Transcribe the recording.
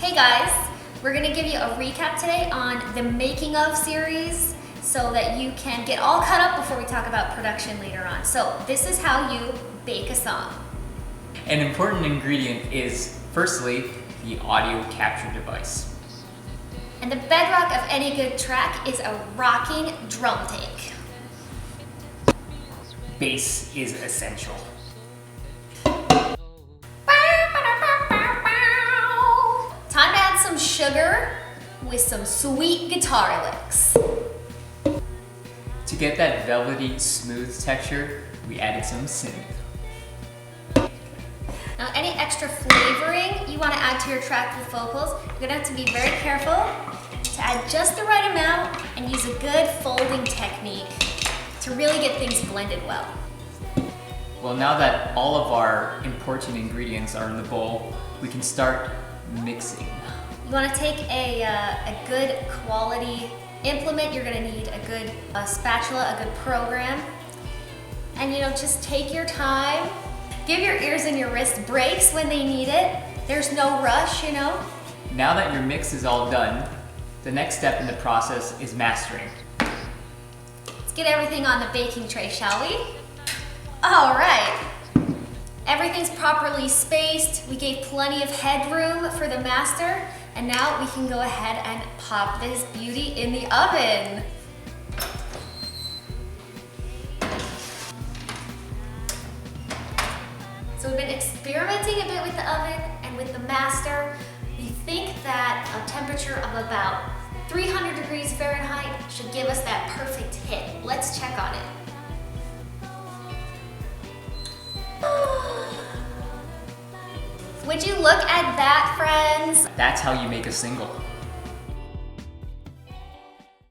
Hey guys, we're gonna give you a recap today on the making of series so that you can get all caught up before we talk about production later on. So this is how you bake a song. An important ingredient is, firstly, the audio capture device. And the bedrock of any good track is a rocking drum take. Bass is essential. Time to add some sugar with some sweet guitar licks. To get that velvety, smooth texture, we added some synth. Now, any extra flavoring you want to add to your track with vocals, you're gonna have to be very careful to add just the right amount and use a good folding technique to really get things blended well. Well, now that all of our important ingredients are in the bowl, we can start mixing. You want to take a good quality implement. You're going to need a good spatula, a good program, and just take your time. Give your ears and your wrist breaks when they need it. There's no rush, Now that your mix is all done, the next step in the process is mastering. Let's get everything on the baking tray, shall we? All right. Everything's properly spaced. We gave plenty of headroom for the master, and now we can go ahead and pop this beauty in the oven. So we've been experimenting a bit with the oven and with the master. We think that a temperature of about 300 degrees Fahrenheit should give us that perfect hit. Let's check on it. Would you look at that, friends? That's how you make a single.